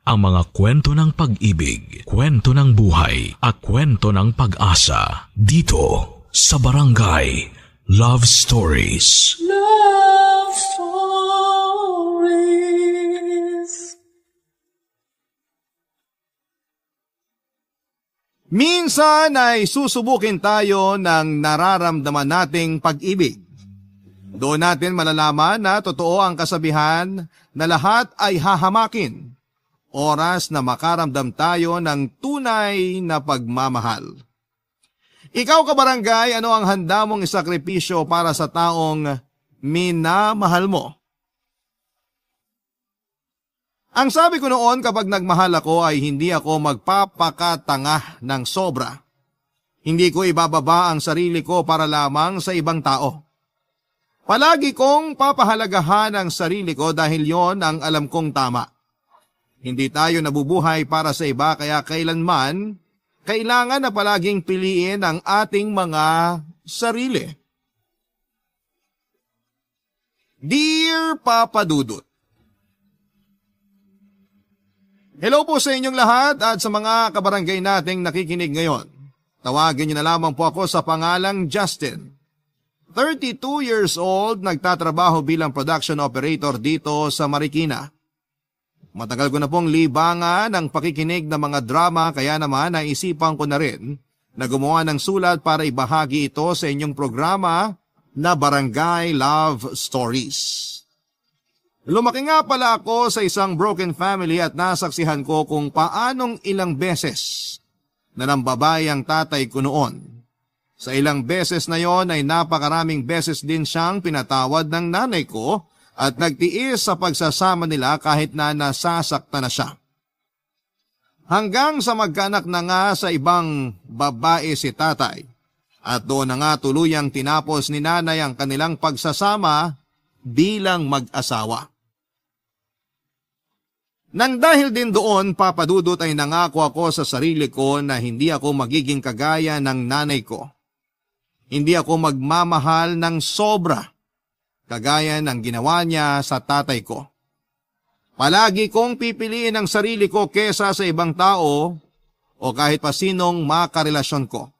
ang mga kwento ng pag-ibig, kwento ng buhay, at kwento ng pag-asa dito sa Barangay Love Stories. Love Stories. Minsan ay susubukin tayo ng nararamdaman nating pag-ibig. Doon natin malalaman na totoo ang kasabihan na lahat ay hahamakin. Oras na makaramdam tayo ng tunay na pagmamahal. Ikaw kabarangay, ano ang handa mong isakripisyo para sa taong minamahal mo? Ang sabi ko noon kapag nagmahal ako ay hindi ako magpapakatanga ng sobra. Hindi ko ibababa ang sarili ko para lamang sa ibang tao. Palagi kong papahalagahan ang sarili ko dahil yon ang alam kong tama. Hindi tayo nabubuhay para sa iba kaya kailanman kailangan na palaging piliin ang ating mga sarili. Dear Papa Dudut, hello po sa inyong lahat at sa mga kabarangay nating nakikinig ngayon. Tawagin niyo na lamang po ako sa pangalang Justin. 32 years old, nagtatrabaho bilang production operator dito sa Marikina. Matagal ko na pong libangan ang pakikinig ng mga drama kaya naman naisipan ko na rin na gumawa ng sulat para ibahagi ito sa inyong programa na Barangay Love Stories. Lumaki nga pala ako sa isang broken family at nasaksihan ko kung paanong ilang beses na nambabay ang tatay ko noon. Sa ilang beses na yon ay napakaraming beses din siyang pinatawad ng nanay ko at nagtiis sa pagsasama nila kahit na nasasaktan na siya. Hanggang sa magkaanak na nga sa ibang babae si tatay at doon na nga tuluyang tinapos ni nanay ang kanilang pagsasama bilang mag-asawa. Nang dahil din doon, Papa Dudut, ay nangako ako sa sarili ko na hindi ako magiging kagaya ng nanay ko. Hindi ako magmamahal ng sobra, kagaya ng ginawa niya sa tatay ko. Palagi kong pipiliin ang sarili ko kesa sa ibang tao o kahit pa sinong makarelasyon ko.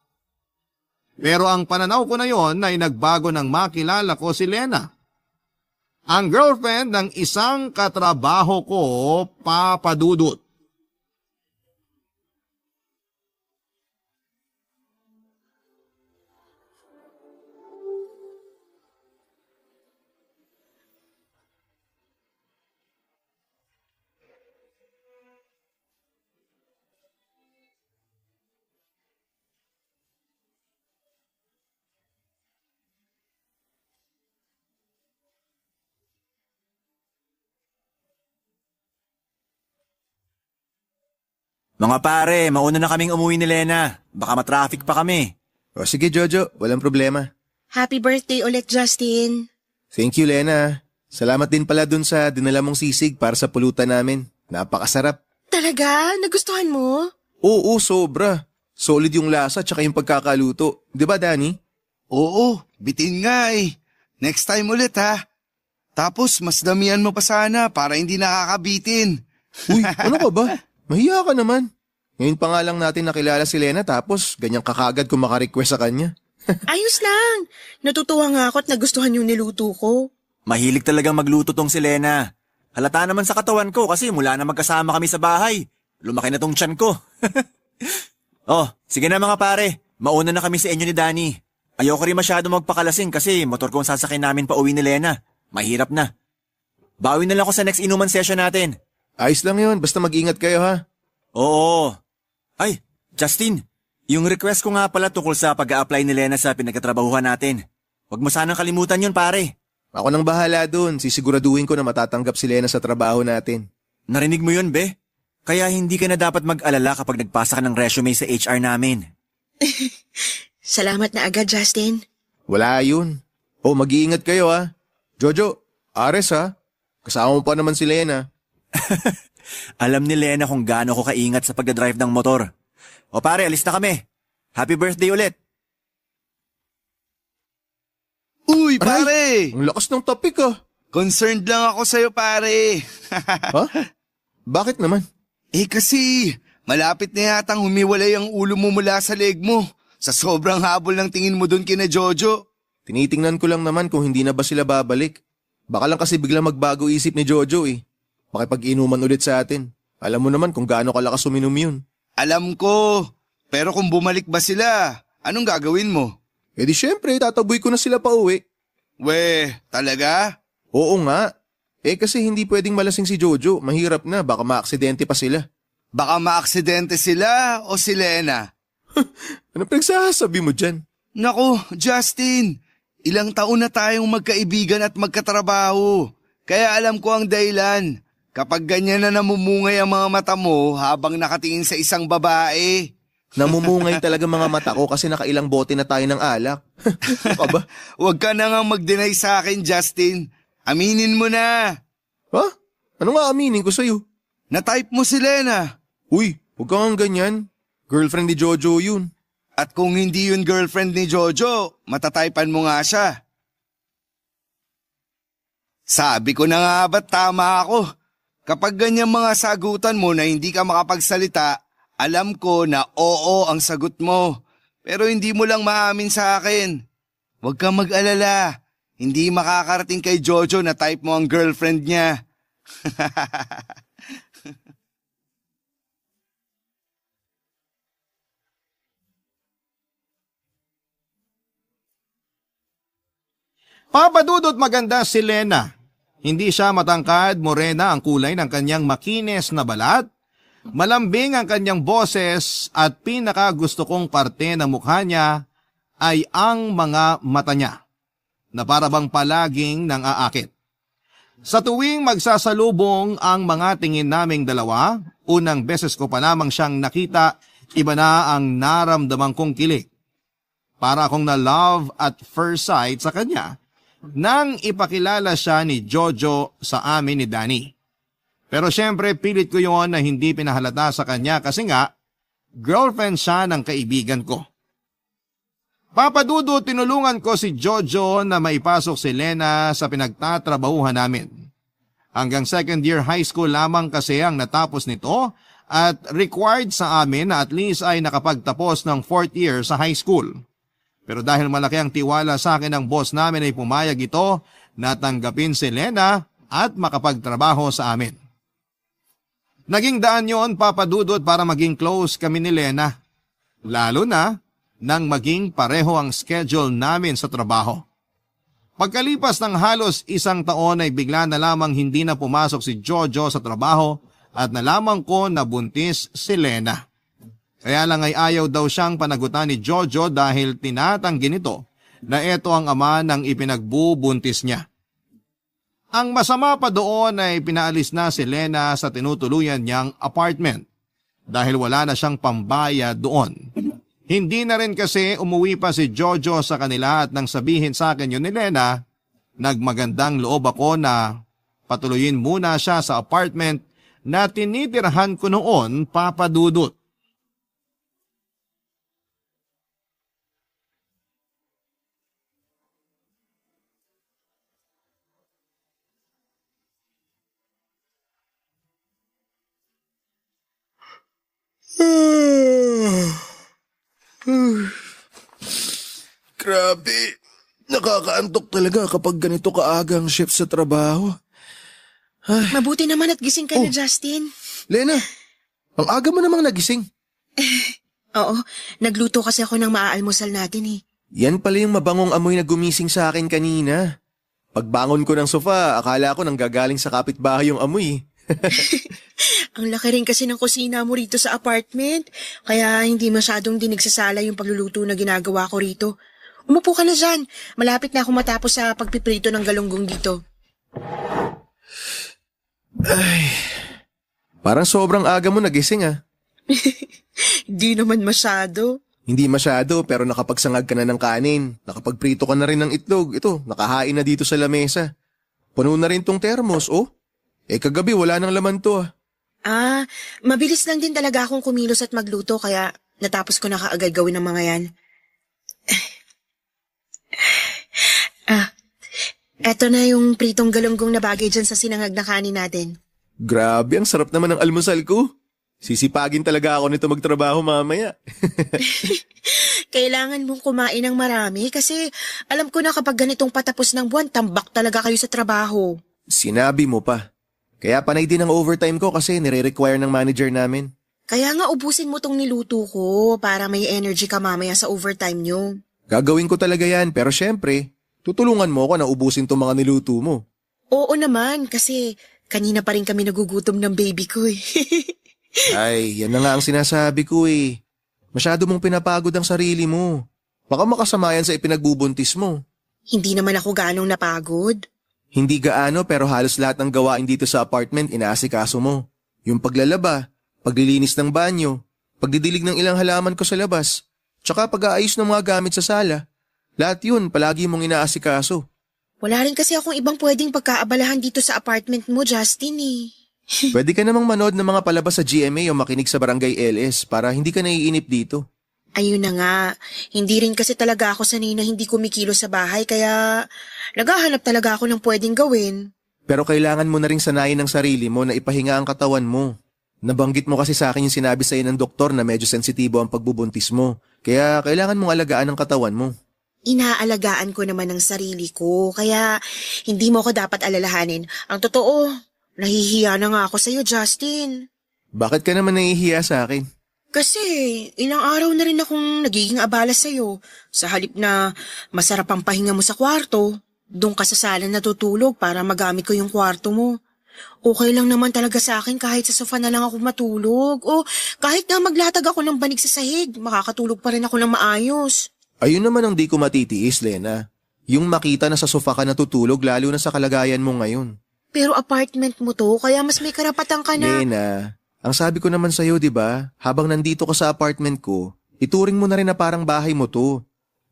Pero ang pananaw ko na yon ay nagbago nang makilala ko si Lena, ang girlfriend ng isang katrabaho ko, Papa Dudut. Mga pare, mauna na kaming umuwi ni Lena. Baka matraffic pa kami. O sige Jojo, walang problema. Happy birthday ulit, Justin. Thank you Lena. Salamat din pala dun sa dinala mong sisig para sa pulutan namin. Napakasarap. Talaga? Nagustuhan mo? Oo, sobra. Solid yung lasa tsaka yung pagkakaluto. Di ba Danny? Oo, bitin nga eh. Next time ulit ha. Tapos mas damihan mo pa sana para hindi nakakabitin. Uy, ano ka ba? Mahiya ka naman. Ngayon pa nga lang natin nakilala si Lena tapos ganyang kakagad kung makarequest sa kanya. Ayos lang. Natutuwa nga ako at nagustuhan yung niluto ko. Mahilig talagang magluto tong si Lena. Halata naman sa katawan ko kasi mula na magkasama kami sa bahay. Lumaki na tong tiyan ko. Oh, sige na mga pare. Mauna na kami sa inyo ni Danny. Ayoko rin masyado magpakalasing kasi motor ko ang sasakyan namin pa uwi ni Lena. Mahirap na. Bawi na lang ako sa next inuman session natin. Ayos lang yun, basta mag-ingat kayo ha. Oo. Ay, Justin, yung request ko nga pala tungkol sa pag-a-apply ni Lena sa pinagkatrabahuhan natin. Huwag mo sanang kalimutan yun pare. Ako nang bahala dun, sisiguraduhin ko na matatanggap si Lena sa trabaho natin. Narinig mo yun, be? Kaya hindi ka na dapat mag-alala kapag nagpasa ka ng resume sa HR namin. Salamat na agad, Justin. Wala yun. Oh, mag-iingat kayo ha. Jojo, Ares ha. Kasama mo pa naman si Lena. Alam ni Lena kung gaano ko kaingat sa pagdadrive ng motor. O pare, alis na kami. Happy birthday ulit. Uy, pare! Ang lakas ng topic ah. Concerned lang ako sa'yo, pare. Ha? Bakit naman? Kasi malapit na yatang humiwalay ang ulo mo mula sa leg mo. Sa sobrang habol ng tingin mo dun kina Jojo. Tinitingnan ko lang naman kung hindi na ba sila babalik. Baka lang kasi biglang magbago isip ni Jojo eh. Makipag-inuman ulit sa atin. Alam mo naman kung gaano kalakas uminom yun. Alam ko. Pero kung bumalik ba sila, anong gagawin mo? Eh di syempre, tataboy ko na sila pa uwi. Weh, talaga? Oo nga. Kasi hindi pwedeng malasing si Jojo. Mahirap na, baka maaksidente pa sila. Baka maaksidente sila o si Lena? Ano pinagsasabi mo dyan? Naku, Justin, ilang taon na tayong magkaibigan at magkatrabaho. Kaya alam ko ang dahilan. Kapag ganyan na namumungay ang mga mata mo habang nakatingin sa isang babae. Namumungay talaga mga mata ko kasi nakailang bote na tayo ng alak. Aba? Huwag ka na nga mag-deny sa akin, Justin. Aminin mo na. Ha? Ano nga aminin ko sa'yo? Na-type mo si Lena. Uy, huwag kang ganyan. Girlfriend ni Jojo yun. At kung hindi yun girlfriend ni Jojo, matatypan mo nga siya. Sabi ko na nga ba't tama ako? Kapag ganyan mga sagutan mo na hindi ka makapagsalita, alam ko na oo ang sagot mo. Pero hindi mo lang maamin sa akin. Huwag kang mag-alala. Hindi makakarating kay Jojo na type mo ang girlfriend niya. Papa Dudut, maganda si Lena. Hindi siya matangkad, morena ang kulay ng kanyang makines na balat. Malambing ang kanyang boses at pinaka gusto kong parte ng mukha niya ay ang mga mata niya na para bang palaging nang aakit. Sa tuwing magsasalubong ang mga tingin naming dalawa, unang beses ko pa lamang siyang nakita, iba na ang naramdaman kong kilig. Para akong na love at first sight sa kanya nang ipakilala siya ni Jojo sa amin ni Danny. Pero syempre pilit ko yon na hindi pinahalata sa kanya kasi nga girlfriend siya ng kaibigan ko. Papa Dudu, tinulungan ko si Jojo na maipasok si Lena sa pinagtatrabahuhan namin. Hanggang second year high school lamang kasi ang natapos nito at required sa amin na at least ay nakapagtapos ng fourth year sa high school. Pero dahil malaki ang tiwala sa akin ng boss namin ay pumayag ito na tanggapin si Lena at makapagtrabaho sa amin. Naging daan yon, Papa Dudut, para maging close kami ni Lena. Lalo na nang maging pareho ang schedule namin sa trabaho. Pagkalipas ng halos isang taon ay bigla na lamang hindi na pumasok si Jojo sa trabaho at nalaman ko na buntis si Lena. Kaya lang ay ayaw daw siyang panagutan ni Jojo dahil tinatanggi nito na ito ang ama ng ipinagbubuntis niya. Ang masama pa doon ay pinaalis na si Lena sa tinutuluyan niyang apartment dahil wala na siyang pambayad doon. Hindi na rin kasi umuwi pa si Jojo sa kanila at nang sabihin sa akin yun ni Lena, nagmagandang loob ako na patuloyin muna siya sa apartment na tinitirhan ko noon, Papa Dudut. Grabe. Nakakaantok talaga kapag ganito kaaga ang shift sa trabaho. Mabuti naman at gising ka na, Justin. Lena, ang aga mo namang nagising. Oo, nagluto kasi ako ng maaalmusal natin eh. Yan pala yung mabangong amoy na gumising sa akin kanina. Pagbangon ko ng sofa, akala ko nanggagaling sa kapitbahay yung amoy. Ang laki rin kasi ng kusina mo rito sa apartment, kaya hindi masyadong dinigsasala yung pagluluto na ginagawa ko rito. Umupo ka na dyan. Malapit na ako matapos sa pagpiprito ng galunggong dito. Ay, parang sobrang aga mo nagising ah. Di naman masyado. Hindi masyado pero nakapagsangag ka na ng kanin. Nakapagprito ka na rin ng itlog. Ito, nakahain na dito sa lamesa. Puno na rin tong termos, oh. Kagabi wala nang laman to ah. Mabilis lang din talaga akong kumilos at magluto kaya natapos ko na kaagad gawin ng mga yan. Eto na yung pritong galunggong na bagay dyan sa sinangag na kanin natin. Grabe, ang sarap naman ng almusal ko. Sisipagin talaga ako nito magtrabaho mamaya. Kailangan mong kumain ng marami kasi alam ko na kapag ganitong patapos ng buwan, tambak talaga kayo sa trabaho. Sinabi mo pa. Kaya panay din ang overtime ko kasi nire-require ng manager namin. Kaya nga ubusin mo tong niluto ko para may energy ka mamaya sa overtime nyo. Gagawin ko talaga yan pero syempre, tutulungan mo ako na ubusin tong mga niluto mo. Oo naman kasi kanina pa rin kami nagugutom ng baby ko eh. Ay, yan na nga ang sinasabi ko eh. Masyado mong pinapagod ang sarili mo. Baka makasama yan sa ipinagbubuntis mo. Hindi naman ako ganong napagod. Hindi gaano pero halos lahat ng gawain dito sa apartment inaasikaso mo. Yung paglalaba, paglilinis ng banyo, pagdidilig ng ilang halaman ko sa labas, tsaka pag-aayos ng mga gamit sa sala. Lahat yun palagi mong inaasikaso. Wala rin kasi akong ibang pwedeng pagkaabalahan dito sa apartment mo, Justin eh. Pwede ka namang manood ng mga palabas sa GMA o makinig sa Barangay LS para hindi ka naiinip dito. Ayun na nga, hindi rin kasi talaga ako sanay na hindi kumikilos sa bahay kaya naghahanap talaga ako ng pwedeng gawin. Pero kailangan mo na ring sanayin ng sarili mo na ipahinga ang katawan mo. Nabanggit mo kasi sa akin yung sinabi sa'yo ng doktor na medyo sensitibo ang pagbubuntis mo. Kaya kailangan mong alagaan ang katawan mo. Inaalagaan ko naman ang sarili ko kaya hindi mo ako dapat alalahanin. Ang totoo, nahihiya na nga ako sa'yo, Justin. Bakit ka naman nahihiya sa akin? Kasi ilang araw na rin akong nagiging abala sa'yo. Sa halip na masarap ang pahinga mo sa kwarto, doon ka sa sala natutulog para magamit ko yung kwarto mo. Okay lang naman talaga sa akin kahit sa sofa na lang ako matulog. O kahit na maglatag ako ng banig sa sahig, makakatulog pa rin ako ng maayos. Ayun naman ang di ko matitiis, Lena. Yung makita na sa sofa ka natutulog lalo na sa kalagayan mo ngayon. Pero apartment mo to, kaya mas may karapatan ka na. Lena, ang sabi ko naman sa'yo, di ba? Habang nandito ka sa apartment ko, ituring mo na rin na parang bahay mo to.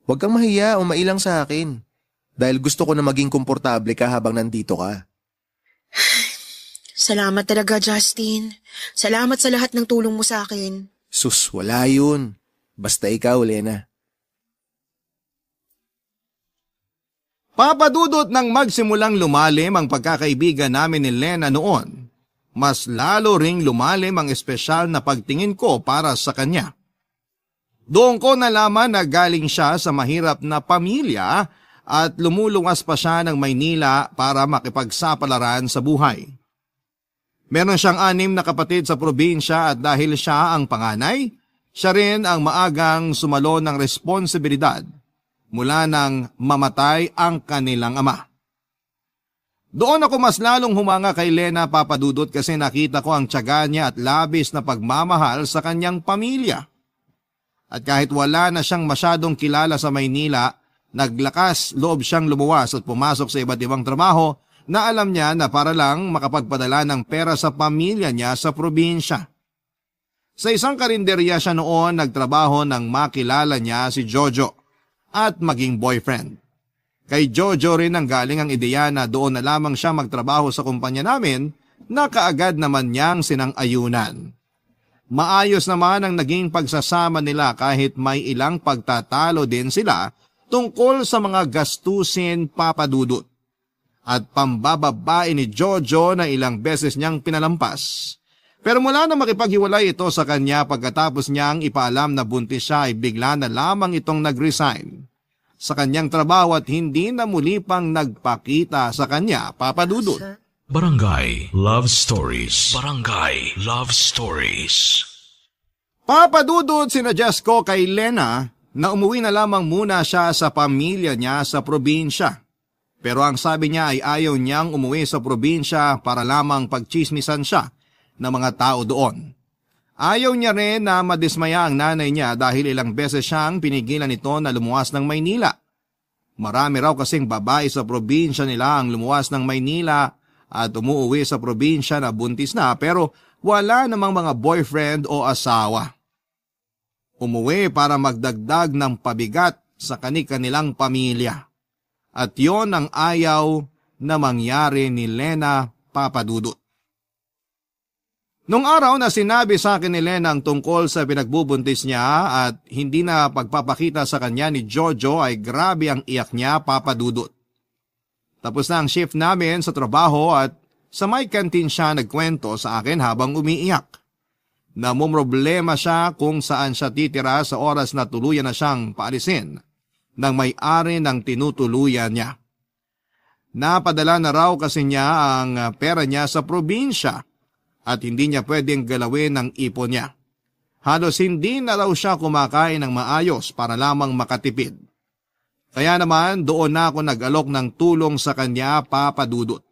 Huwag kang mahiya o mailang sa akin. Dahil gusto ko na maging komportable ka habang nandito ka. Salamat talaga, Justin. Salamat sa lahat ng tulong mo sa akin. Sus, wala yun. Basta ikaw, Lena. Papadudot nang magsimulang lumalim ang pagkakaibigan namin ni Lena noon, mas lalo ring lumalim ang espesyal na pagtingin ko para sa kanya. Doon ko nalaman na galing siya sa mahirap na pamilya at lumuluwas pa siya ng Maynila para makipagsapalaran sa buhay. Meron siyang 6 na kapatid sa probinsya at dahil siya ang panganay, siya rin ang maagang sumalo ng responsibilidad mula nang mamatay ang kanilang ama. Doon ako mas lalong humanga kay Lena, Papadudot, kasi nakita ko ang tiyaga niya at labis na pagmamahal sa kanyang pamilya. At kahit wala na siyang masyadong kilala sa Maynila, naglakas loob siyang lumuwas at pumasok sa iba't ibang trabaho na alam niya na para lang makapagpadala ng pera sa pamilya niya sa probinsya. Sa isang karinderya siya noon nagtrabaho nang makilala niya si Jojo at maging boyfriend. Kay Jojo rin ang galing ang ideya na doon na lamang siya magtrabaho sa kumpanya namin na kaagad naman niyang sinang-ayunan. Maayos naman ang naging pagsasama nila kahit may ilang pagtatalo din sila tungkol sa mga gastusin, Papadudot. At pambababae ni Jojo na ilang beses niyang pinalampas. Pero mula na makipaghiwalay ito sa kanya pagkatapos niyang ipaalam na buntis siya ay bigla na lamang itong nag-resign sa kanyang trabaho at hindi na muli pang nagpakita sa kanya, Papadudot. Barangay Love Stories. Barangay Love Stories. Papadudot, sinuggest ko kay Lena na umuwi na lamang muna siya sa pamilya niya sa probinsya. Pero ang sabi niya ay ayaw niyang umuwi sa probinsya para lamang pagchismisan siya ng mga tao doon. Ayaw niya rin na madismaya ang nanay niya dahil ilang beses siyang pinigilan nito na lumuwas ng Maynila. Marami raw kasing babae sa probinsya nila ang lumuwas ng Maynila at umuwi sa probinsya na buntis na pero wala namang mga boyfriend o asawa. Umuwi para magdagdag ng pabigat sa kanilang pamilya. At yon ang ayaw na mangyari ni Lena, Papadudot. Nung araw na sinabi sa akin ni Lena ang tungkol sa pinagbubuntis niya at hindi na pagpapakita sa kanya ni Jojo ay grabe ang iyak niya, Papadudot. Tapos na ang shift namin sa trabaho at sa may kantin siya nagkwento sa akin habang umiiyak. Namumroblema siya kung saan siya titira sa oras na tuluyan na siyang paalisin ng may-ari ng tinutuluyan niya. Napadala na raw kasi niya ang pera niya sa probinsya at hindi niya pwedeng galawin ang ipon niya. Halos hindi na raw siya kumakain ng maayos para lamang makatipid. Kaya naman doon na ako nag-alok ng tulong sa kanya, Papa Dudut.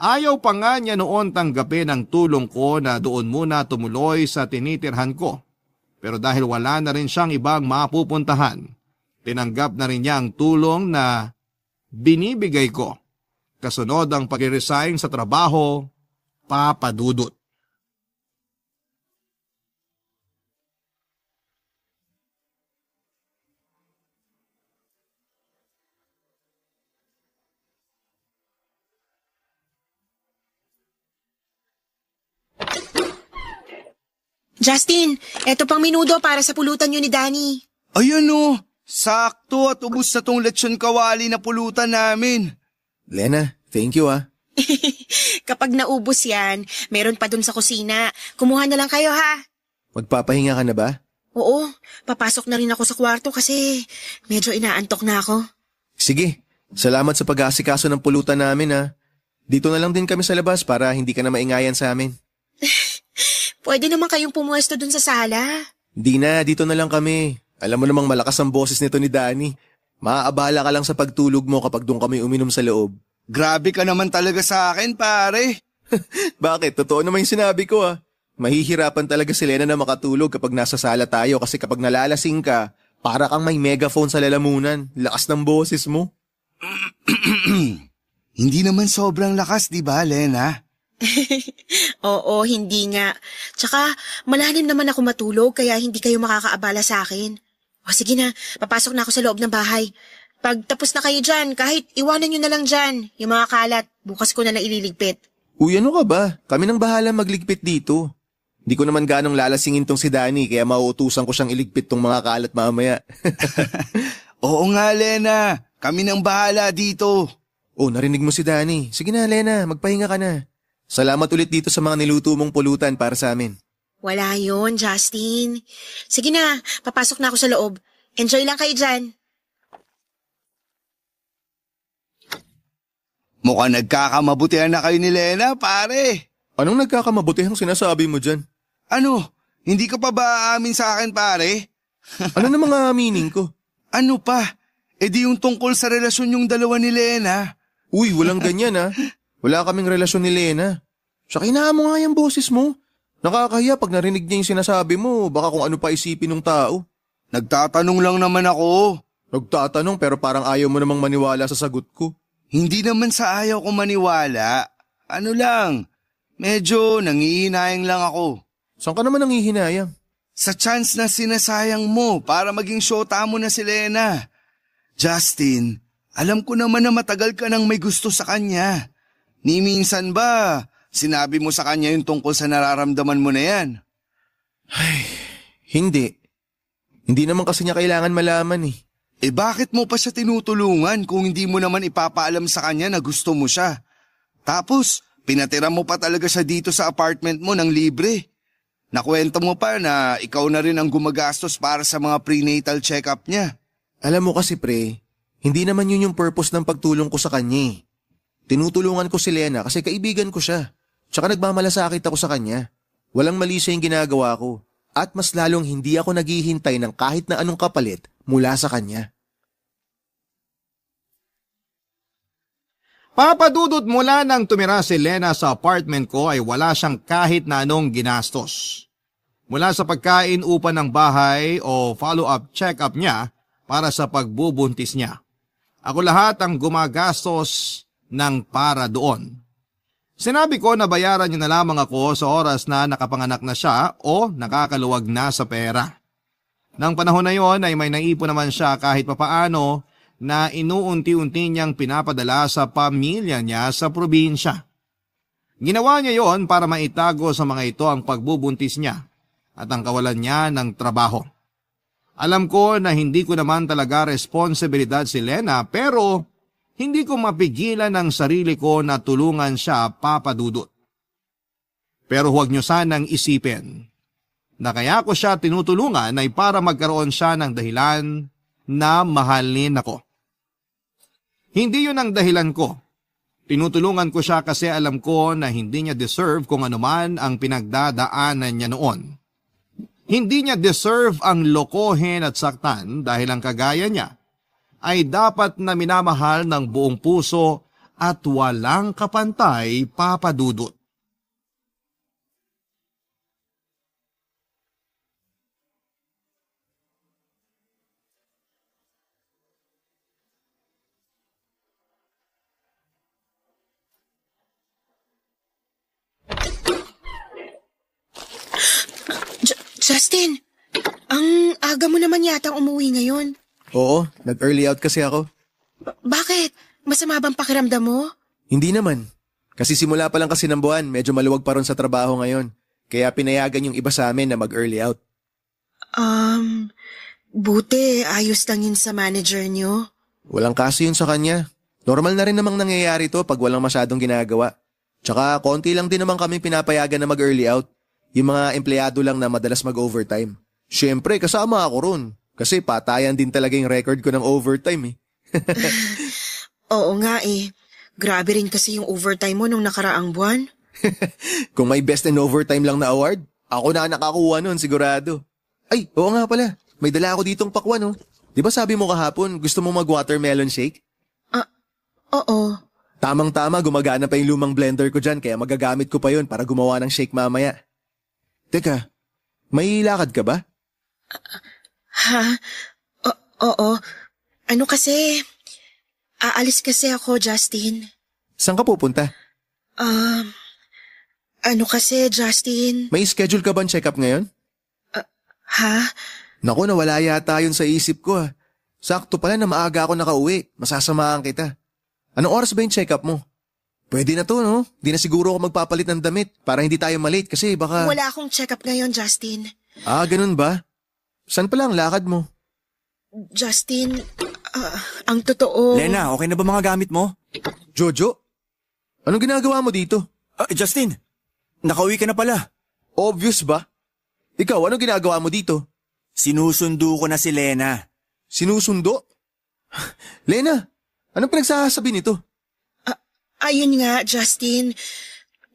Ayaw pa nga niya noon tanggapin ang tulong ko na doon muna tumuloy sa tinitirhan ko. Pero dahil wala na rin siyang ibang mapupuntahan, tinanggap na rin niya ang tulong na binibigay ko. Kasunod ang pag-resign sa trabaho, Papa Dudut. Justin, eto pang minudo para sa pulutan nyo ni Danny. Ayan o, sakto at ubus na tong lechon kawali na pulutan namin. Lena, thank you ah. Kapag naubos yan, meron pa dun sa kusina. Kumuha na lang kayo ha. Magpapahinga ka na ba? Oo, papasok na rin ako sa kwarto kasi medyo inaantok na ako. Sige, salamat sa pag-aasikaso ng pulutan namin ah. Dito na lang din kami sa labas para hindi ka na maingayan sa amin. Pwede naman kayong pumuesto dun sa sala. Di na, dito na lang kami. Alam mo namang malakas ang boses nito ni Danny. Maaabala ka lang sa pagtulog mo kapag doon kami uminom sa loob. Grabe ka naman talaga sa akin, pare. Bakit? Totoo naman yung sinabi ko ah. Mahihirapan talaga si Lena na makatulog kapag nasa sala tayo kasi kapag nalalasing ka, para kang may megaphone sa lalamunan. Lakas ng boses mo. Hindi naman sobrang lakas, di ba, Lena? Oo, hindi nga. Tsaka, malalim naman ako matulog kaya hindi kayo makakaabala sa akin. O sige na, papasok na ako sa loob ng bahay. Pag tapos na kayo dyan, kahit iwanan nyo na lang dyan, yung mga kalat, bukas ko na lang ililigpit. Uy, ano ka ba? Kami nang bahala magligpit dito. Hindi ko naman ganong lalasingin tong si Danny kaya mauutusan ko siyang iligpit tong mga kalat mamaya. Oo nga, Lena. Kami nang bahala dito. Oh, narinig mo si Danny. Sige na, Lena, magpahinga ka na. Salamat ulit dito sa mga niluto mong pulutan para sa amin. Wala yon, Justin. Sige na, papasok na ako sa loob. Enjoy lang kayo dyan. Mukhang nagkakamabutihan na kayo ni Lena, pare. Anong nagkakamabutihang sinasabi mo dyan? Ano? Hindi ka pa ba aamin sa akin, pare? Ano na mga meaning ko? Ano pa? E di yung tungkol sa relasyon yung dalawa ni Lena. Uy, walang ganyan ah. Wala kaming relasyon ni Lena. Siya kinaan mo nga yung boses mo. Nakakahiya pag narinig niya yung sinasabi mo, baka kung ano pa isipin ng tao. Nagtatanong lang naman ako. Nagtatanong pero parang ayaw mo namang maniwala sa sagot ko. Hindi naman sa ayaw ko maniwala. Ano lang, medyo nangihinayang lang ako. Saan ka naman nangihinayang? Sa chance na sinasayang mo para maging shota mo na si Lena. Justin, alam ko naman na matagal ka nang may gusto sa kanya. Ni minsan ba, sinabi mo sa kanya yung tungkol sa nararamdaman mo na yan? Ay, hindi. Hindi naman kasi niya kailangan malaman eh. Eh bakit mo pa siya tinutulungan kung hindi mo naman ipapaalam sa kanya na gusto mo siya? Tapos, pinatira mo pa talaga siya dito sa apartment mo ng libre. Nakwento mo pa na ikaw na rin ang gumagastos para sa mga prenatal check-up niya. Alam mo kasi pre, hindi naman yun yung purpose ng pagtulong ko sa kanya eh. Tinutulungan ko si Lena kasi kaibigan ko siya. Tsaka nagmamalasakit ako sa kanya. Walang mali siya yung ginagawa ko. At mas lalong hindi ako naghihintay ng kahit na anong kapalit mula sa kanya. Papadudot mula nang tumira si Lena sa apartment ko ay wala siyang kahit na anong ginastos. Mula sa pagkain upa ng bahay o follow-up check-up niya para sa pagbubuntis niya. Ako lahat ang gumagastos ng para doon. Sinabi ko na bayaran niya na lamang ako sa oras na nakapanganak na siya o nakakaluwag na sa pera. Nang panahon na yon ay may naipon naman siya kahit papaano na inuunti-unti niyang pinapadala sa pamilya niya sa probinsya. Ginawa niya yon para maitago sa mga ito ang pagbubuntis niya at ang kawalan niya ng trabaho. Alam ko na hindi ko naman talaga responsibilidad si Lena pero hindi ko mapigilan ang sarili ko na tulungan siya, Papa Dudut. Pero huwag niyo sanang isipin na kaya ko siya tinutulungan ay para magkaroon siya ng dahilan na mahalin ako. Hindi yun ang dahilan ko. Tinutulungan ko siya kasi alam ko na hindi niya deserve kung anuman ang pinagdadaanan niya noon. Hindi niya deserve ang lokohin at saktan dahil ang kagaya niya ay dapat na minamahal ng buong puso at walang kapantay, Papa Dudut. Justin, ang aga mo naman yata umuwi ngayon. Oo, nag-early out kasi ako. Bakit? Masama bang pakiramdam mo? Hindi naman. Kasi simula pa lang kasi ng buwan, medyo maluwag pa ron sa trabaho ngayon. Kaya pinayagan yung iba sa amin na mag-early out. Buti ayos lang yun sa manager niyo. Walang kaso yun sa kanya. Normal na rin namang nangyayari to pag walang masyadong ginagawa. Tsaka konti lang din naman kami pinapayagan na mag-early out. Yung mga empleyado lang na madalas mag-overtime. Siyempre, kasama ako ron. Kasi patayan din talaga yung record ko ng overtime eh. Oo nga eh. Grabe rin kasi yung overtime mo nung nakaraang buwan. Kung may best in overtime lang na award, ako na nakakuha nun sigurado. Ay, oo nga pala. May dala ako ditong pakwan oh. Di ba sabi mo kahapon gusto mo mag-watermelon shake? Oo. Tamang-tama gumagana pa yung lumang blender ko dyan kaya magagamit ko pa yun para gumawa ng shake mamaya. Teka, may lakad ka ba? Ha? Oo. Ano kasi? Aalis kasi ako, Justin. Saan ka pupunta? Ano kasi, Justin? May schedule ka ba check-up ngayon? Ha? Naku, nawala yata yun sa isip ko ah. Sakto pala na maaga ako nakauwi. Masasamahan kita. Anong oras ba yung check-up mo? Pwede na to, no? Di na siguro ako magpapalit ng damit para hindi tayo malate kasi baka... Wala akong check-up ngayon, Justin. Ganun ba? Saan pala ang lakad mo? Justin, ang totoo... Lena, okay na ba mga gamit mo? Jojo? Anong ginagawa mo dito? Justin, nakauwi ka na pala. Obvious ba? Ikaw, anong ginagawa mo dito? Sinusundo ko na si Lena. Sinusundo? Lena, anong pinagsasabi nito? Ayun nga, Justin.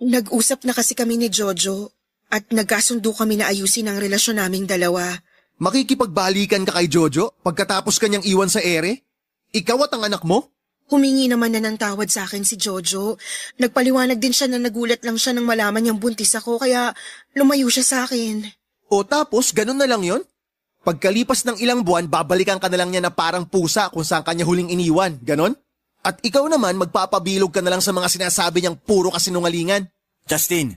Nag-usap na kasi kami ni Jojo at nagkasundo kami na ayusin ang relasyon naming dalawa. Makikipagbalikan ka kay Jojo pagkatapos kanyang iwan sa ere? Ikaw at ang anak mo? Humingi naman na ng tawad sa akin si Jojo. Nagpaliwanag din siya na nagulat lang siya nang malaman niyang buntis ako kaya lumayo siya sa akin. O tapos, ganun na lang yon? Pagkalipas ng ilang buwan, babalikan ka na lang niya na parang pusa kung saan kanya huling iniwan. Ganon? At ikaw naman, magpapabilog ka na lang sa mga sinasabi niyang puro kasinungalingan. Justin,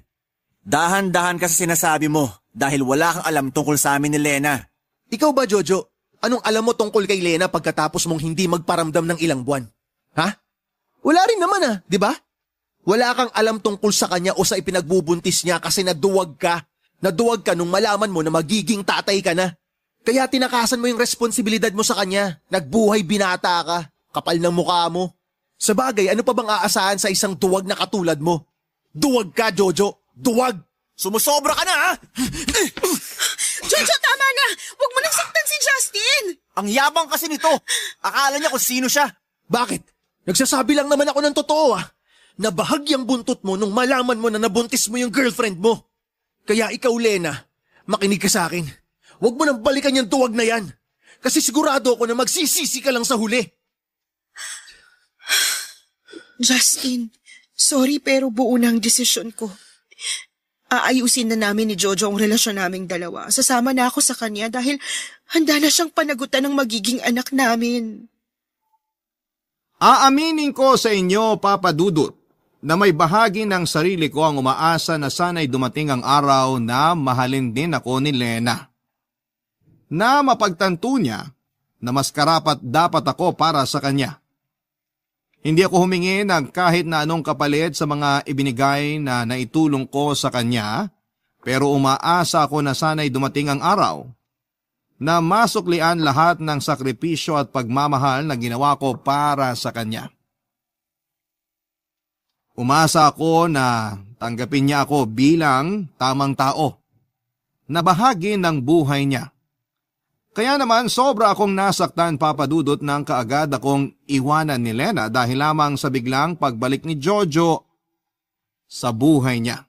dahan-dahan ka sa sinasabi mo dahil wala kang alam tungkol sa amin ni Lena. Ikaw ba, Jojo? Anong alam mo tungkol kay Lena pagkatapos mong hindi magparamdam ng ilang buwan? Ha? Wala rin naman di ba? Wala kang alam tungkol sa kanya o sa ipinagbubuntis niya kasi naduwag ka. Naduwag ka nung malaman mo na magiging tatay ka na. Kaya tinakasan mo yung responsibilidad mo sa kanya. Nagbuhay binata ka. Kapal ng mukha mo. Sa bagay, ano pa bang aasahan sa isang duwag na katulad mo? Duwag ka, Jojo. Duwag! Sumusobra ka na, ha? Jojo, tama na! Huwag mo nang saktan si Justin! Ang yabang kasi nito. Akala niya kung sino siya. Bakit? Nagsasabi lang naman ako ng totoo, Nabahagyang buntot mo nung malaman mo na nabuntis mo yung girlfriend mo. Kaya ikaw, Lena, makinig ka sa akin. Huwag mo nang balikan yung duwag na yan. Kasi sigurado ako na magsisisi ka lang sa huli. Justin, sorry pero buo na ang desisyon ko. Aayusin na namin ni Jojo ang relasyon naming dalawa. Sasama na ako sa kanya dahil handa na siyang panagutan ng magiging anak namin. Aaminin ko sa inyo, Papa Dudut, na may bahagi ng sarili ko ang umaasa na sana'y dumating ang araw na mahalin din ako ni Lena. Na mapagtanto niya na mas karapat dapat ako para sa kanya. Hindi ako humingi ng kahit na anong kapalit sa mga ibinigay na naitulong ko sa kanya, pero umaasa ako na sana'y dumating ang araw na masuklian lahat ng sakripisyo at pagmamahal na ginawa ko para sa kanya. Umasa ako na tanggapin niya ako bilang tamang tao na bahagi ng buhay niya. Kaya naman sobra akong nasaktan, Papa Dudut, nang kaagad akong iwanan ni Lena dahil lamang sa biglang pagbalik ni Jojo sa buhay niya.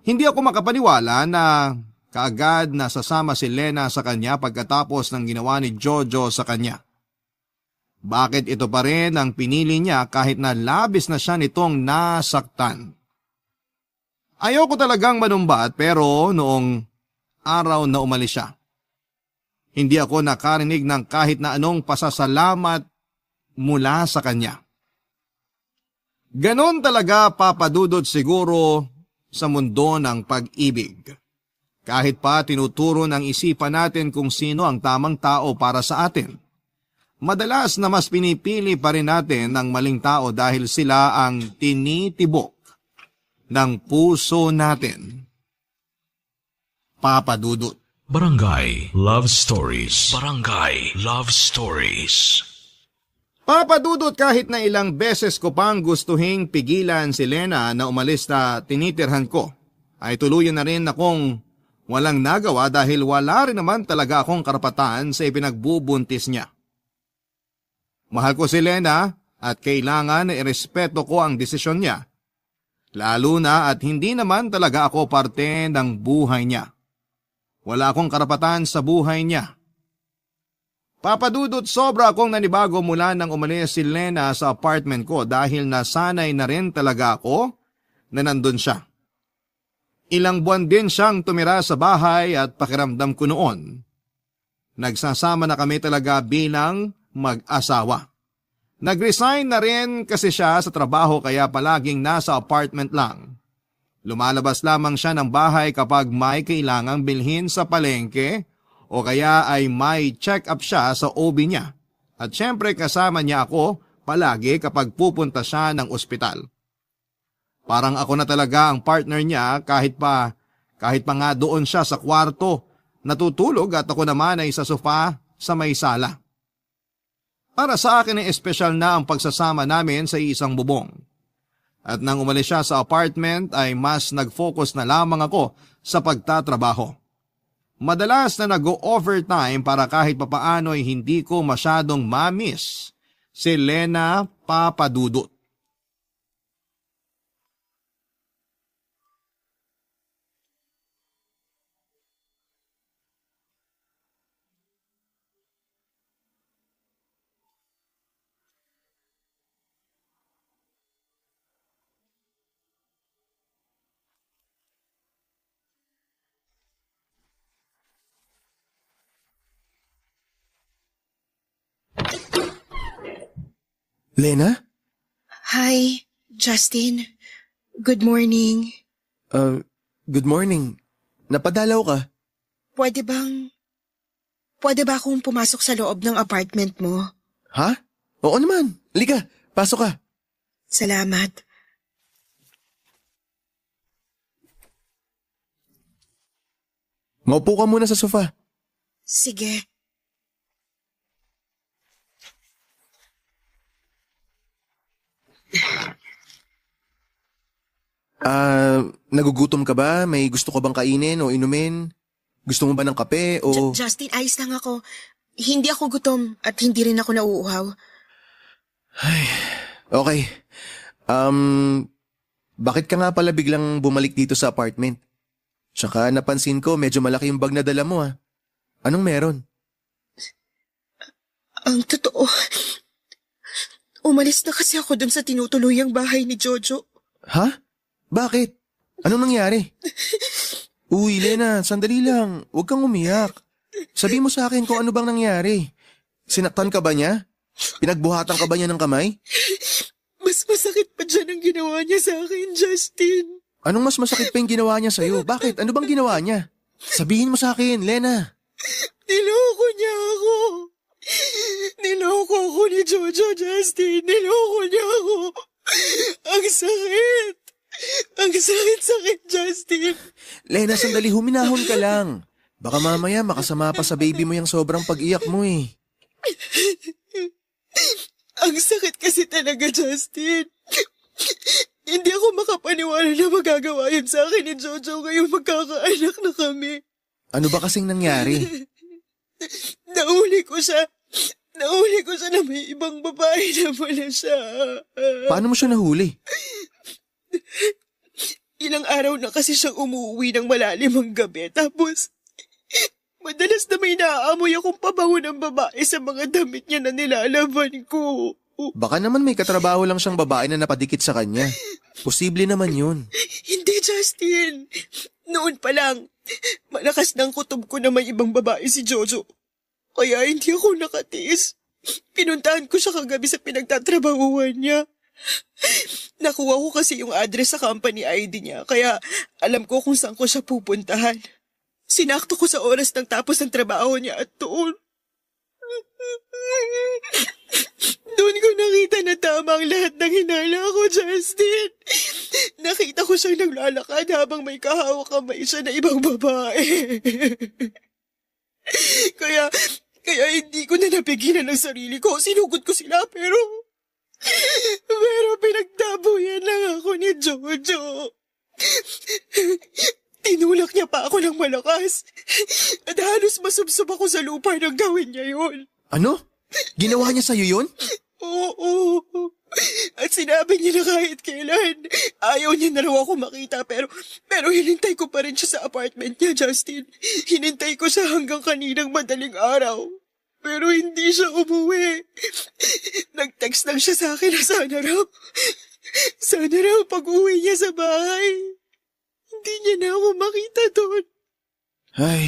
Hindi ako makapaniwala na kaagad nasasama si Lena sa kanya pagkatapos ng ginawa ni Jojo sa kanya. Bakit ito pa rin ang pinili niya kahit na labis na siya nitong nasaktan? Ayoko talagang manumbat pero noong araw na umalis siya, hindi ako nakarinig ng kahit na anong pasasalamat mula sa kanya. Ganon talaga, Papa Dudut, siguro sa mundo ng pag-ibig. Kahit pa tinuturo ng isipan natin kung sino ang tamang tao para sa atin, madalas na mas pinipili pa rin natin ang maling tao dahil sila ang tinitibok ng puso natin. Papa Dudut. Barangay Love Stories. Barangay Love Stories. Papa Dudut, kahit na ilang beses ko pang gustuhing pigilan si Lena na umalis na tinitirhan ko, ay tuluyan na rin akong walang nagawa dahil wala rin naman talaga akong karapatan sa ipinagbubuntis niya. Mahal ko si Lena at kailangan na irespeto ko ang desisyon niya, lalo na at hindi naman talaga ako parte ng buhay niya. Wala akong karapatan sa buhay niya. Papa Dudut, sobra akong nanibago mula nang umalis si Lena sa apartment ko dahil nasanay na rin talaga ako na nandun siya. Ilang buwan din siyang tumira sa bahay at pakiramdam ko noon, nagsasama na kami talaga bilang mag-asawa. Nag-resign na rin kasi siya sa trabaho kaya palaging nasa apartment lang. Lumalabas lamang siya ng bahay kapag may kailangang bilhin sa palengke o kaya ay may check-up siya sa OB niya. At syempre kasama niya ako palagi kapag pupunta siya ng ospital. Parang ako na talaga ang partner niya kahit pa nga doon siya sa kwarto natutulog at ako naman ay sa sofa sa may sala. Para sa akin ay espesyal na ang pagsasama namin sa isang bubong. At nang umalis siya sa apartment ay mas nag-focus na lamang ako sa pagtatrabaho. Madalas na nag-overtime para kahit papaano ay hindi ko masyadong ma-miss si Lena, Papa Dudut. Lena? Hi, Justin. Good morning. Good morning. Napadalaw ka? Pwede ba akong pumasok sa loob ng apartment mo? Ha? Oo naman. Halika, pasok ka. Salamat. Maupo ka muna sa sofa. Sige. Nagugutom ka ba? May gusto ka bang kainin o inumin? Gusto mo ba ng kape o... Justin, ayos lang ako. Hindi ako gutom at hindi rin ako nauuhaw. Okay. Bakit ka nga pala biglang bumalik dito sa apartment? Tsaka napansin ko medyo malaki yung bag na dala mo ah. Anong meron? Ang totoo, umalis na kasi ako dun sa tinutuluyang bahay ni Jojo. Ha? Bakit? Anong nangyari? Uy, Lena, sandali lang. Huwag kang umiyak. Sabi mo sa akin kung ano bang nangyari. Sinaktan ka ba niya? Pinagbuhatan ka ba niya ng kamay? Mas masakit pa dyan ang ginawa niya sa akin, Justin. Anong mas masakit pa yung ginawa niya sa'yo? Bakit? Ano bang ginawa niya? Sabihin mo sa akin, Lena. Niloko niya ako. Niloko ako ni Jojo, Justin. Niloko niya ako. Ang sakit. Ang sakit, Justin. Lena, sandali, huminahon ka lang. Baka mamaya makasama pa sa baby mo yung sobrang pag-iyak mo eh. Ang sakit kasi talaga, Justin. Hindi ako makapaniwala na magagawa yun sa akin ni Jojo ngayong magkakaanak na kami. Ano ba kasing nangyari? Nahuli ko siya na may ibang babae na pala siya. Paano mo siya nahuli? Ilang araw na kasi siyang umuwi ng malalim ang gabi. Tapos, madalas na may naaamoy akong pabango ng babae sa mga damit niya na nilalaban ko. Baka naman may katrabaho lang siyang babae na napadikit sa kanya. Posible naman yun. Hindi, Justin. Noon pa lang, malakas ng kutob ko na may ibang babae si Jojo. Kaya hindi ako nakatiis. Pinuntahan ko siya kagabi sa pinagtatrabahuan niya. Nakuha ko kasi yung address sa company ID niya, kaya alam ko kung saan ko siya pupuntahan. Sinakto ko sa oras ng tapos ng trabaho niya at doon. Doon ko nakita na tama ang lahat ng hinala ko, Justin. Nakita ko siyang naglalakad habang may kahawak kamay siya na ibang babae. Kaya hindi ko na napigilan ang sarili ko. Sinugod ko sila pero pinagdabuyan lang ako ni Jojo. Tinulak niya pa ako ng malakas. At halos masubsob ako sa lupa nang gawin niya yun. Ano? Ginawa niya sa'yo yun? Oo. At sinabi niya na kahit kailan, ayaw niya na raw ako makita pero hinintay ko pa rin siya sa apartment niya, Justin. Hinintay ko siya hanggang kaninang madaling araw. Pero hindi siya umuwi. Nag-text lang siya sa akin na sana raw pag-uwi niya sa bahay. Hindi niya na ako makita doon. Ay,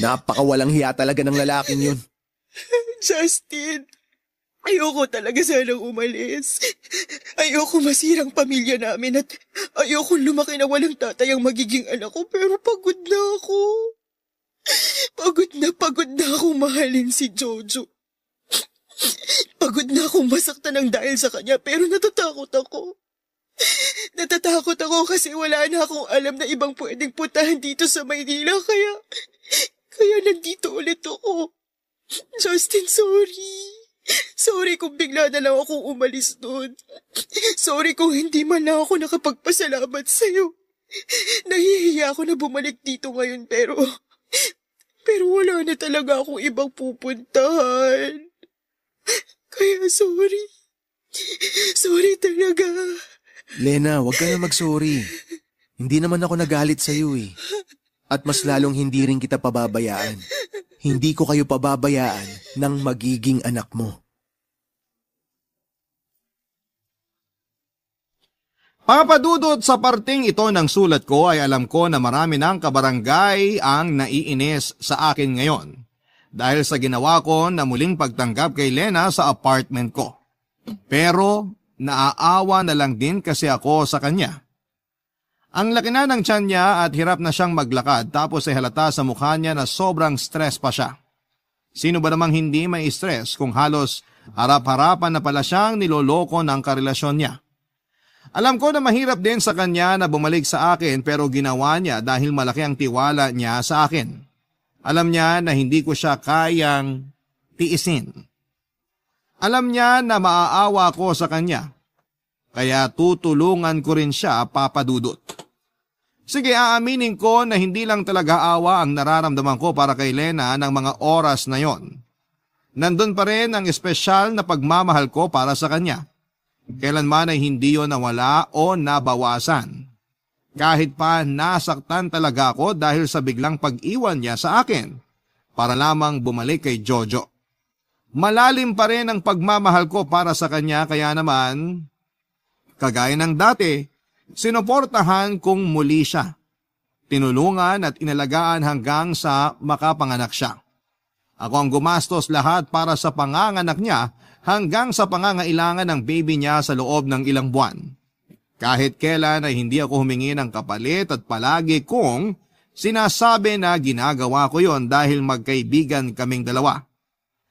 napakawalang hiya talaga ng lalaking yun. Justin, ayoko talaga sanang umalis. Ayoko masirang pamilya namin at ayoko lumaki na walang tatay ang magiging anak ko pero pagod na ako. Pagod na akong mahalin si Jojo. Pagod na akong masaktan ng dahil sa kanya pero natatakot ako. Natatakot ako kasi wala na akong alam na ibang pwedeng puntahan dito sa Maynila kaya nandito ulit ako. Justin, sorry. Sorry kung bigla na lang akong umalis doon. Sorry kung hindi man lang ako nakapagpasalamat sa'yo. Nahihiya ako na bumalik dito ngayon pero wala na talaga akong ibang pupuntahan. Kaya sorry. Sorry talaga. Lena, wag ka na mag-sorry. Hindi naman ako nagalit sa'yo eh. At mas lalong hindi rin kita pababayaan. Hindi ko kayo pababayaan ng magiging anak mo. Papadudot sa parting ito ng sulat ko ay alam ko na marami ng kabarangay ang naiinis sa akin ngayon dahil sa ginawa ko na muling pagtanggap kay Lena sa apartment ko. Pero naaawa na lang din kasi ako sa kanya. Ang laki na ng tiyan niya at hirap na siyang maglakad tapos ay halata sa mukha niya na sobrang stress pa siya. Sino ba namang hindi may stress kung halos harap-harapan na pala siyang niloloko ng karelasyon niya? Alam ko na mahirap din sa kanya na bumalik sa akin pero ginawa niya dahil malaki ang tiwala niya sa akin. Alam niya na hindi ko siya kayang tiisin. Alam niya na maaawa ko sa kanya. Kaya tutulungan ko rin siya, papadudot. Sige, aaminin ko na hindi lang talaga awa ang nararamdaman ko para kay Lena ng mga oras na yon. Nandun pa rin ang espesyal na pagmamahal ko para sa kanya. Kailanman ay hindi yon nawala o nabawasan. Kahit pa nasaktan talaga ako dahil sa biglang pag-iwan niya sa akin para lamang bumalik kay Jojo. Malalim pa rin ang pagmamahal ko para sa kanya kaya naman, kagaya ng dati, sinuportahan kong muli siya. Tinulungan at inalagaan hanggang sa makapanganak siya. Ako ang gumastos lahat para sa panganganak niya hanggang sa pangangailangan ng baby niya sa loob ng ilang buwan. Kahit kailan ay hindi ako humingi ng kapalit at palagi kong sinasabi na ginagawa ko yon dahil magkaibigan kaming dalawa.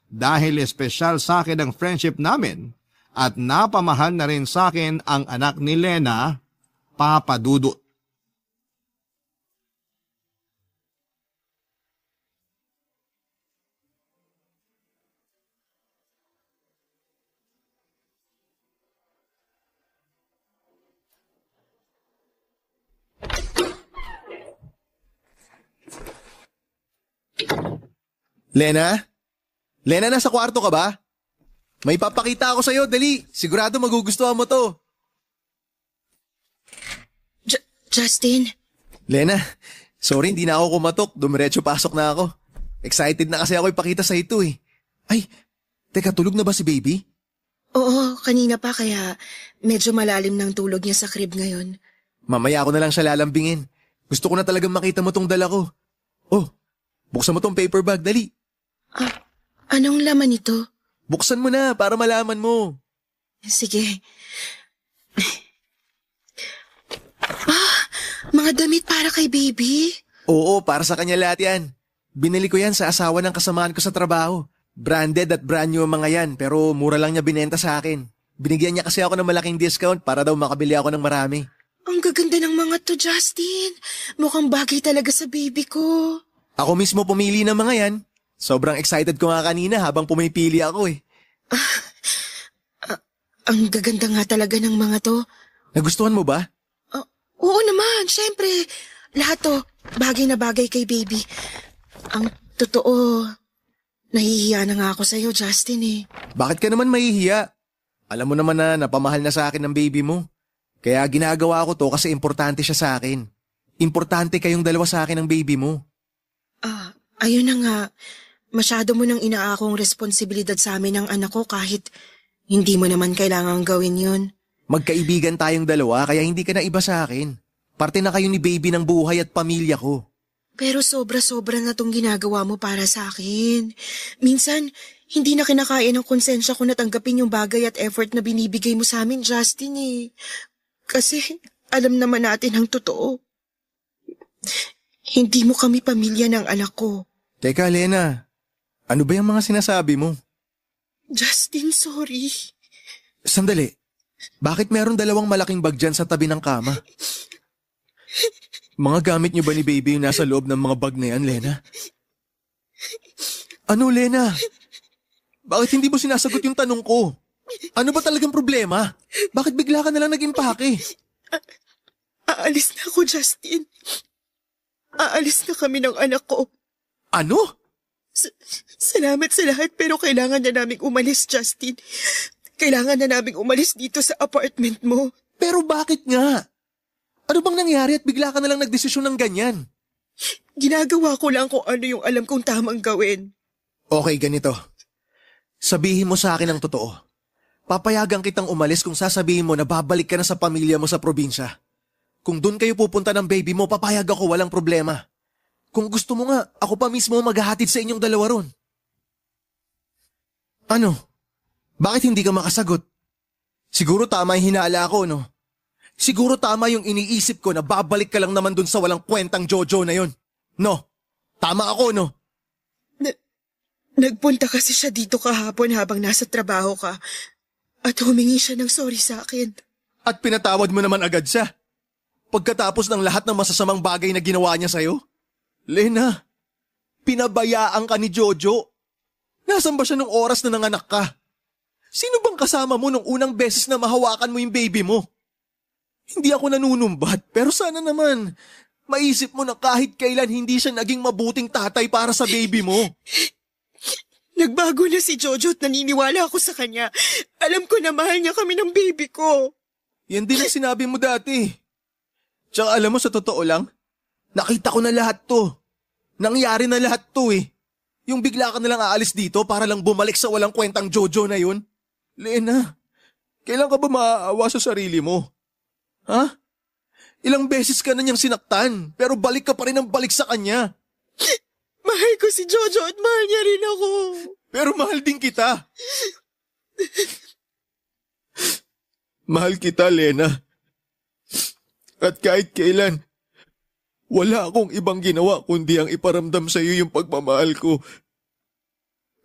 Dahil espesyal sa akin ang friendship namin at napamahal na rin sa akin ang anak ni Lena, papadudot. Lena? Lena, nasa kwarto ka ba? May papakita ako sa'yo, dali. Sigurado magugustuhan mo to. Justin? Lena, sorry hindi na ako kumatok. Dumiretso pasok na ako. Excited na kasi ako ipakita sa ito eh. Ay, teka, tulog na ba si baby? Oo, kanina pa kaya medyo malalim ng tulog niya sa crib ngayon. Mamaya ako na lang siya lalambingin. Gusto ko na talagang makita mo tong dala ko. Oh, buksan mo tong paper bag, dali. Anong laman ito? Buksan mo na para malaman mo. Sige. Mga damit para kay baby? Oo, para sa kanya lahat yan. Binili ko yan sa asawa ng kasamaan ko sa trabaho. Branded at brand new ang mga yan, pero mura lang niya binenta sa akin. Binigyan niya kasi ako ng malaking discount para daw makabili ako ng marami. Ang gaganda ng mga to, Justin. Mukhang bagay talaga sa baby ko. Ako mismo pumili ng mga yan. Sobrang excited ko nga kanina habang pumipili ako eh. Ang gaganda nga talaga ng mga to. Nagustuhan mo ba? Oo naman, syempre. Lahat to, bagay na bagay kay baby. Ang totoo, nahihiya na nga ako sa'yo, Justin eh. Bakit ka naman mahihiya? Alam mo naman na napamahal na sa akin ng baby mo. Kaya ginagawa ko to kasi importante siya sa akin. Importante kayong dalawa sa akin ng baby mo. Ayun na nga. Masyado mo nang inaakong responsibilidad sa amin ng anak ko kahit hindi mo naman kailangang gawin yun. Magkaibigan tayong dalawa kaya hindi ka na iba sa akin. Parte na kayo ni baby ng buhay at pamilya ko. Pero sobra-sobra na tong ginagawa mo para sa akin. Minsan, hindi na kinakaya ng konsensya ko na tanggapin yung bagay at effort na binibigay mo sa amin, Justin eh. Kasi alam naman natin ang totoo. Hindi mo kami pamilya ng anak ko. Teka, Lena. Ano ba yung mga sinasabi mo? Justin, sorry. Sandali. Bakit meron dalawang malaking bag dyan sa tabi ng kama? Mga gamit niyo ba ni baby yung nasa loob ng mga bag na yan, Lena? Ano, Lena? Bakit hindi mo sinasagot yung tanong ko? Ano ba talagang problema? Bakit bigla ka nalang nag-impake? Aalis na ako, Justin. Aalis na kami ng anak ko. Ano? Salamat sa lahat pero kailangan na naming umalis, Justin. Kailangan na naming umalis dito sa apartment mo. Pero bakit nga? Ano bang nangyari at bigla ka nalang nagdesisyon ng ganyan? Ginagawa ko lang kung ano yung alam kong tamang gawin. Okay, ganito. Sabihin mo sa akin ang totoo. Papayagan kitang umalis kung sasabihin mo na babalik ka na sa pamilya mo sa probinsya. Kung doon kayo pupunta ng baby mo, papayag ako, walang problema. Kung gusto mo nga, ako pa mismo maghahatid sa inyong dalawa ron. Ano? Bakit hindi ka makasagot? Siguro tama yung hinala ko, no? Siguro tama yung iniisip ko na babalik ka lang naman dun sa walang kwentang Jojo na yon. No? Tama ako, no? Nagpunta kasi siya dito kahapon habang nasa trabaho ka at humingi siya ng sorry sa akin. At pinatawad mo naman agad siya. Pagkatapos ng lahat ng masasamang bagay na ginawa niya sa'yo? Lena, pinabayaan ka ni Jojo. Nasaan ba siya nung oras na nanganak ka? Sino bang kasama mo nung unang beses na mahawakan mo yung baby mo? Hindi ako nanunumbat, pero sana naman maisip mo na kahit kailan hindi siya naging mabuting tatay para sa baby mo. Nagbago na si Jojo at naniniwala ako sa kanya. Alam ko na mahal niya kami ng baby ko. Yan din ang sinabi mo dati. Tsaka alam mo sa totoo lang, nakita ko na lahat to. Nangyari na lahat to eh. Yung bigla ka nalang aalis dito para lang bumalik sa walang kwentang Jojo na yun. Lena, kailan ka ba maaawa sa sarili mo? Ha? Ilang beses ka na niyang sinaktan, pero balik ka pa rin ang balik sa kanya. Mahal ko si Jojo at mahal niya rin ako. Pero mahal din kita. Mahal kita, Lena. At kahit kailan, wala akong ibang ginawa kundi ang iparamdam sa iyo yung pagmamahal ko.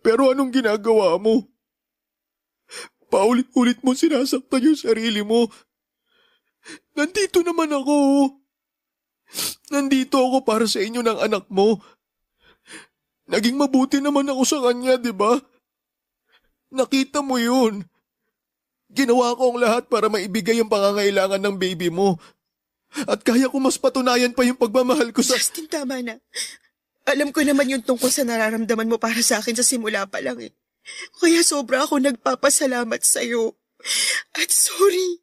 Pero anong ginagawa mo? Paulit-ulit mo sinasaktan yung sarili mo. Nandito naman ako. Nandito ako para sa inyo ng anak mo. Naging mabuti naman ako sa kanya, di ba? Nakita mo yun. Ginawa ko ang lahat para maibigay ang pangangailangan ng baby mo. At kaya ko mas patunayan pa yung pagmamahal ko sa... Justin, tama na. Alam ko naman yung tungkol sa nararamdaman mo para sa akin sa simula pa lang eh. Kaya sobra ako nagpapasalamat sa'yo. At sorry.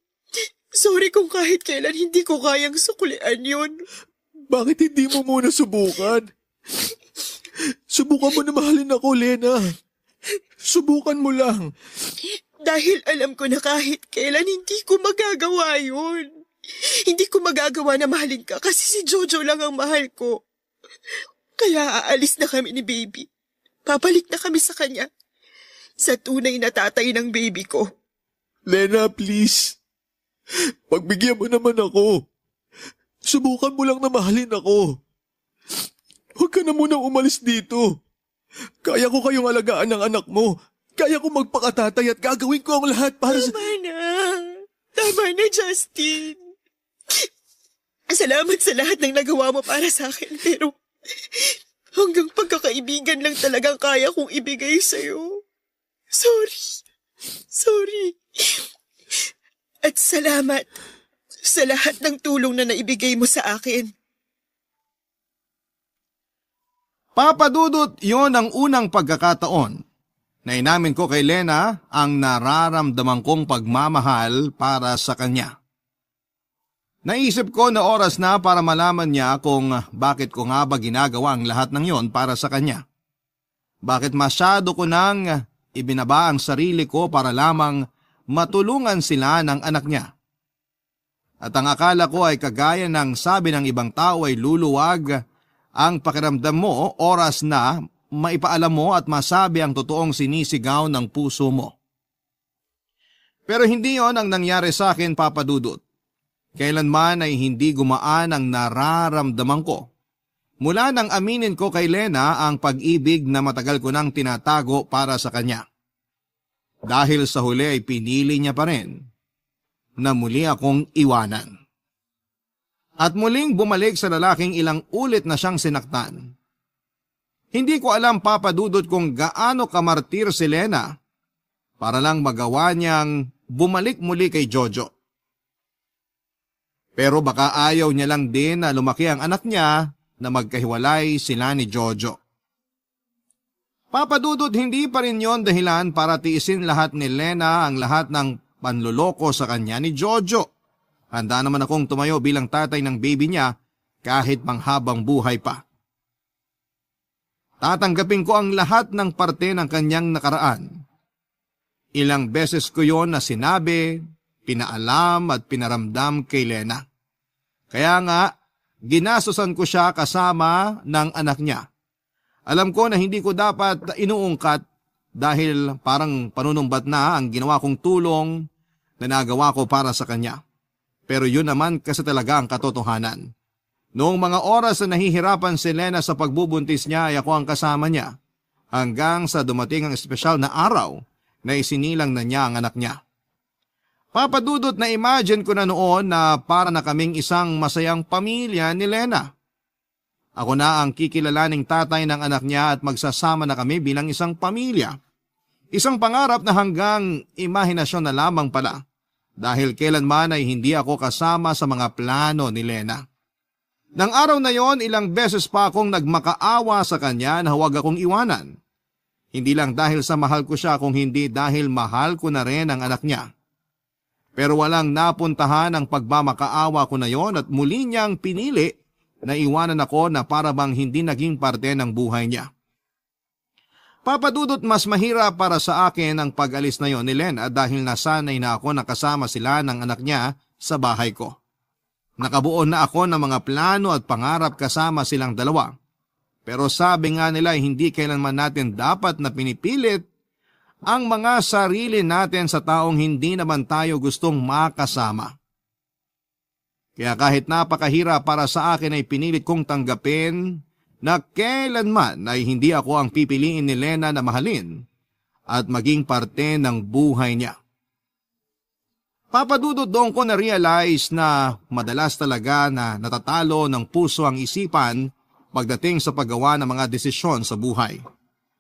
Sorry kung kahit kailan hindi ko kayang suklian yun. Bakit hindi mo muna subukan? Subukan mo na mahalin ako, Lena. Subukan mo lang. Dahil alam ko na kahit kailan hindi ko magagawa yun. Hindi ko magagawa na mahalin ka kasi si Jojo lang ang mahal ko. Kaya aalis na kami ni baby. Papalik na kami sa kanya. Sa tunay na tatay ng baby ko. Lena, please. Pagbigyan mo naman ako. Subukan mo lang na mahalin ako. Huwag ka na munang umalis dito. Kaya ko kayong alagaan ng anak mo. Kaya ko magpakatatay at gagawin ko ang lahat para sa... Tama na, Justin. Salamat sa lahat ng nagawa mo para sa akin, pero hanggang pagkakaibigan lang talagang kaya kong ibigay sa'yo. Sorry. At salamat sa lahat ng tulong na naibigay mo sa akin. Papa Dudut, yon ang unang pagkakataon na inamin ko kay Lena ang nararamdaman kong pagmamahal para sa kanya. Naisip ko na oras na para malaman niya kung bakit ko nga ba ginagawa ang lahat ng yon para sa kanya. Bakit masyado ko nang ibinaba ang sarili ko para lamang matulungan sila ng anak niya. At ang akala ko ay kagaya ng sabi ng ibang tao ay luluwag ang pakiramdam mo oras na maipaalam mo at masabi ang totoong sinisigaw ng puso mo. Pero hindi yon ang nangyari sa akin, Papa Dudut. Kailanman ay hindi gumaan ang nararamdaman ko. Mula nang aminin ko kay Lena ang pag-ibig na matagal ko nang tinatago para sa kanya. Dahil sa huli ay pinili niya pa rin na muli akong iwanan. At muling bumalik sa lalaking ilang ulit na siyang sinaktan. Hindi ko alam, Papa Dudut, kung gaano kamartir si Lena para lang magawa niyang bumalik muli kay Jojo. Pero baka ayaw niya lang din na lumaki ang anak niya na magkahiwalay sila ni Jojo. Papa Dudut, hindi pa rin yon dahilan para tiisin lahat ni Lena ang lahat ng panluloko sa kanya ni Jojo. Handa naman akong tumayo bilang tatay ng baby niya kahit panghabang buhay pa. Tatanggapin ko ang lahat ng parte ng kanyang nakaraan. Ilang beses ko yon na sinabi, pinaalam at pinaramdam kay Lena. Kaya nga, ginasusan ko siya kasama ng anak niya. Alam ko na hindi ko dapat inuungkat dahil parang panunumbat na ang ginawa kong tulong na nagawa ko para sa kanya. Pero yun naman kasi talaga ang katotohanan. Noong mga oras na nahihirapan si Lena sa pagbubuntis niya ay ako ang kasama niya hanggang sa dumating ang espesyal na araw na isinilang na niya ang anak niya. Papa Dudut, na imagine ko na noon na para na kaming isang masayang pamilya ni Lena. Ako na ang kikilalaning tatay ng anak niya at magsasama na kami bilang isang pamilya. Isang pangarap na hanggang imahinasyon na lamang pala dahil kailanman ay hindi ako kasama sa mga plano ni Lena. Nang araw na yon, ilang beses pa akong nagmakaawa sa kanya na huwag akong iwanan. Hindi lang dahil sa mahal ko siya kung hindi dahil mahal ko na rin ang anak niya. Pero walang napuntahan ang pagmamakaawa ko na yon at muli niyang pinili na iwanan ako na para bang hindi naging parte ng buhay niya. Papa Dudut, mas mahirap para sa akin ang pag-alis na yon ni Lena dahil nasanay na ako nakasama sila ng anak niya sa bahay ko. Nakabuo na ako ng mga plano at pangarap kasama silang dalawa. Pero sabi nga nila hindi kailanman natin dapat na pinipilit ang mga sarili natin sa taong hindi naman tayo gustong makasama. Kaya kahit napakahirap para sa akin ay pinilit kong tanggapin na kailanman ay hindi ako ang pipiliin ni Lena na mahalin at maging parte ng buhay niya. Papa Dudut, doon ko na-realize na madalas talaga na natatalo ng puso ang isipan pagdating sa paggawa ng mga desisyon sa buhay.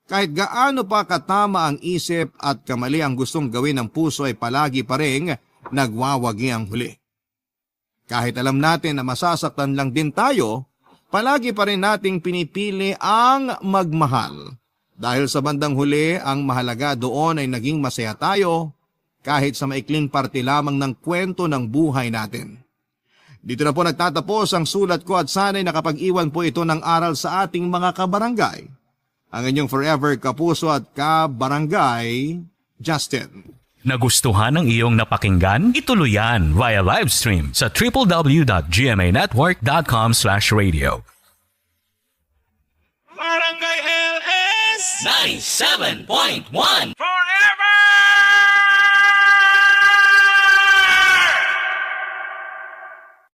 Kahit gaano pa katama ang isip at kamali ang gustong gawin ng puso ay palagi pa rin nagwawagi ang huli. Kahit alam natin na masasaktan lang din tayo, palagi pa rin nating pinipili ang magmahal. Dahil sa bandang huli, ang mahalaga doon ay naging masaya tayo kahit sa maikling parte lamang ng kwento ng buhay natin. Dito na po nagtatapos ang sulat ko at sana'y nakapag-iwan po ito ng aral sa ating mga kabarangay. Ang inyong forever kapuso at kabarangay, Justin. Nagustuhan ng iyong napakinggan? Ituloy yan via live stream sa www.gmanetwork.com/radio. Barangay LS 97.1 Forever